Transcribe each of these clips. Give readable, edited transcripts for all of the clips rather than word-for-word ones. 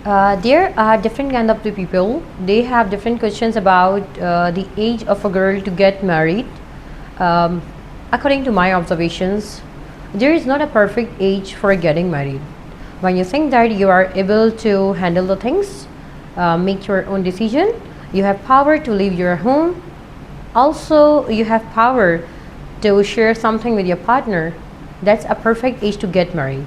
There are different kind of the people. They have different questions about the age of a girl to get married. Um, According to my observations, there is not a perfect age for getting married. When you think that you are able to handle the things, make your own decision, you have power to leave your home. Also, you have power to share something with your partner. That's a perfect age to get married.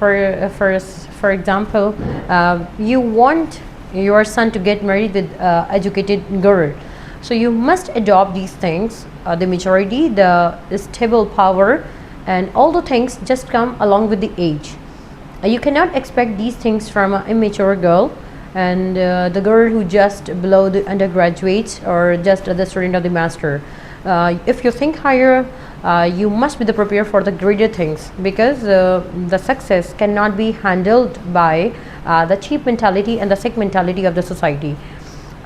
For example, you want your son to get married with educated girl, so you must adopt these things, the maturity, the stable power, and all the things just come along with the age. You cannot expect these things from an immature girl and the girl who just below the undergraduate or just the student of the master. If you think higher, you must be the prepared for the greater things, because the success cannot be handled by the cheap mentality and the sick mentality of the society.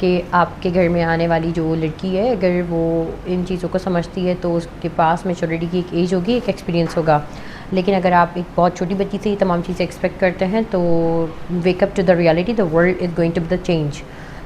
کہ آپ کے گھر میں آنے والی جو لڑکی ہے اگر وہ ان چیزوں کو سمجھتی ہے تو اس کے پاس میچورٹی کی ایک ایج ہوگی, ایک ایکسپیرینس ہوگا. لیکن اگر آپ ایک بہت چھوٹی بچی سے یہ تمام چیزیں ایکسپیکٹ کرتے ہیں تو wake up to the reality, the world is going to be the change.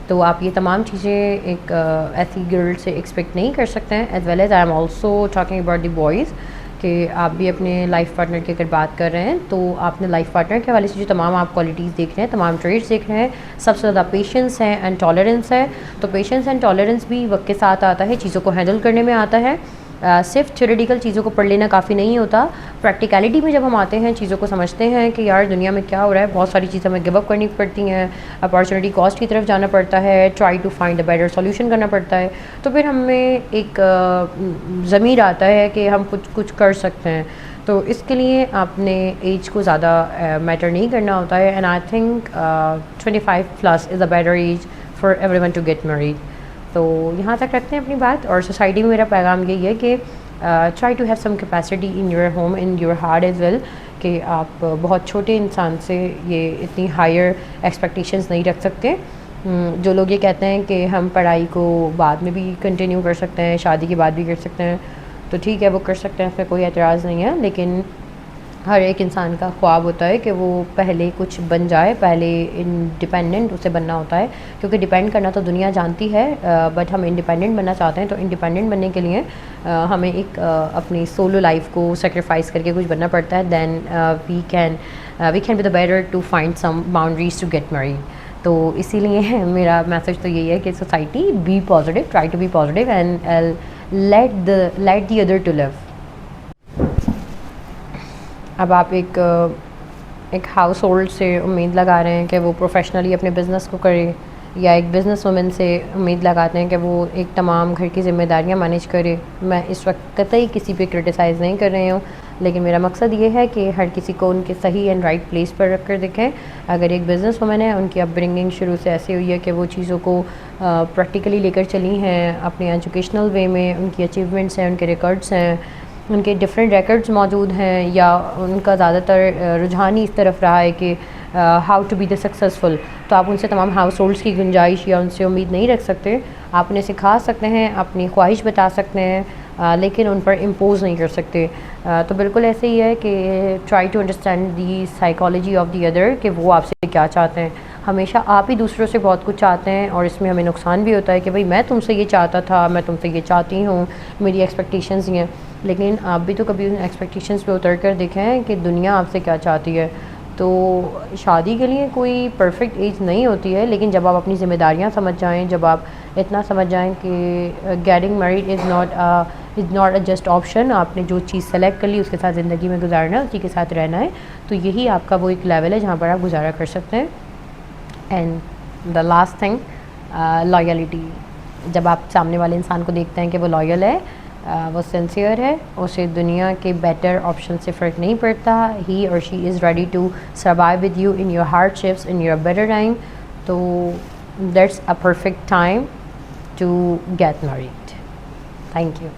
تو آپ یہ تمام چیزیں ایک ایسی گرل سے ایکسپیکٹ نہیں کر سکتے ہیں. As well as I am also talking about the boys, کہ آپ بھی اپنے لائف پارٹنر کی اگر بات کر رہے ہیں تو آپ نے لائف پارٹنر کے حوالے سے جو تمام آپ کوالٹیز دیکھ رہے ہیں, تمام ٹریٹس دیکھ رہے ہیں, سب سے زیادہ پیشنس ہے اینڈ ٹالرنس ہے. تو پیشنس اینڈ ٹالرنس بھی وقت کے ساتھ آتا ہے, چیزوں کو ہینڈل کرنے میں آتا ہے. صرف تھیوریٹیکل چیزوں کو پڑھ لینا کافی نہیں ہوتا. پریکٹیکلٹی میں جب ہم آتے ہیں, چیزوں کو سمجھتے ہیں کہ یار دنیا میں کیا ہو رہا ہے, بہت ساری چیزیں ہمیں گو اپ کرنی پڑتی ہیں, اپارچونیٹی کاسٹ کی طرف جانا پڑتا ہے, try to find a better solution کرنا پڑتا ہے, تو پھر ہمیں ایک ضمیر آتا ہے کہ ہم کچھ کر سکتے ہیں. تو اس کے لیے آپ نے ایج کو زیادہ میٹر نہیں کرنا ہوتا ہے. And I think 25+ is a better age for everyone to get married. تو یہاں تک رکھتے ہیں اپنی بات, اور سوسائٹی میں میرا پیغام یہی ہے کہ try to have some capacity in your home, in your heart as well, کہ آپ بہت چھوٹے انسان سے یہ اتنی ہائر ایکسپیکٹیشنز نہیں رکھ سکتے. جو لوگ یہ کہتے ہیں کہ ہم پڑھائی کو بعد میں بھی کنٹینیو کر سکتے ہیں, شادی کے بعد بھی کر سکتے ہیں, تو ٹھیک ہے وہ کر سکتے ہیں, اس میں کوئی اعتراض نہیں ہے. لیکن ہر ایک انسان کا خواب ہوتا ہے کہ وہ پہلے کچھ بن جائے, پہلے انڈیپینڈنٹ اسے بننا ہوتا ہے, کیونکہ ڈیپینڈ کرنا تو دنیا جانتی ہے, بٹ ہم انڈیپینڈنٹ بننا چاہتے ہیں. تو انڈیپینڈنٹ بننے کے لیے ہمیں ایک اپنی سولو لائف کو سیکریفائس کر کے کچھ بننا پڑتا ہے. Then we can be the better to find some boundaries to get married. تو اسی لیے میرا میسج تو یہی ہے کہ society be positive, try to be positive and let the other to live. اب آپ ایک ہاؤس ہولڈ سے امید لگا رہے ہیں کہ وہ پروفیشنلی اپنے بزنس کو کرے, یا ایک بزنس وومن سے امید لگاتے ہیں کہ وہ ایک تمام گھر کی ذمہ داریاں مینیج کرے. میں اس وقت قطعی کسی پہ کرٹیسائز نہیں کر رہی ہوں, لیکن میرا مقصد یہ ہے کہ ہر کسی کو ان کے صحیح اینڈ رائٹ پلیس پر رکھ کر دیکھیں. اگر ایک بزنس وومن ہے, ان کی اپ برنگنگ شروع سے ایسی ہوئی ہے کہ وہ چیزوں کو پریکٹیکلی لے کر چلی ہیں اپنے ایجوکیشنل وے میں, ان کی اچیومنٹس ہیں, ان کے ریکارڈس ہیں, ان کے ڈفرینٹ ریکارڈز موجود ہیں, یا ان کا زیادہ تر رجحان ہی اس طرف رہا ہے کہ how to be the successful, تو آپ ان سے تمام ہاؤس ہولڈس کی گنجائش یا ان سے امید نہیں رکھ سکتے. آپ انہیں سکھا سکتے ہیں, اپنی خواہش بتا سکتے ہیں, لیکن ان پر امپوز نہیں کر سکتے. تو بالکل ایسے ہی ہے کہ try to understand the psychology of the other, کہ وہ آپ سے کیا چاہتے ہیں. ہمیشہ آپ ہی دوسروں سے بہت کچھ چاہتے ہیں, اور اس میں ہمیں نقصان بھی ہوتا ہے کہ بھئی میں تم سے یہ چاہتا تھا, میں تم سے یہ چاہتی ہوں, میری ایکسپیکٹیشنز یہ ہیں. لیکن آپ بھی تو کبھی ان ایکسپیکٹیشنز پہ اتر کر دیکھیں کہ دنیا آپ سے کیا چاہتی ہے. تو شادی کے لیے کوئی پرفیکٹ ایج نہیں ہوتی ہے, لیکن جب آپ اپنی ذمہ داریاں سمجھ جائیں, جب آپ اتنا سمجھ جائیں کہ getting married is not a just option, آپ نے جو چیز سلیکٹ کر لی اس کے ساتھ زندگی میں گزارنا ہے, اسی کے ساتھ رہنا ہے, تو یہی آپ کا وہ ایک لیول ہے جہاں پر آپ گزارا کر سکتے ہیں. And the last thing, loyalty. جب آپ سامنے والے انسان کو دیکھتے ہیں کہ وہ لائل ہے, وہ سنسیئر ہے, اسے دنیا کے بیٹر آپشن سے فرق نہیں پڑتا, ہی اور she is ready to survive with you in your hardships, in your better time, تو that's a perfect time to get married. Thank you.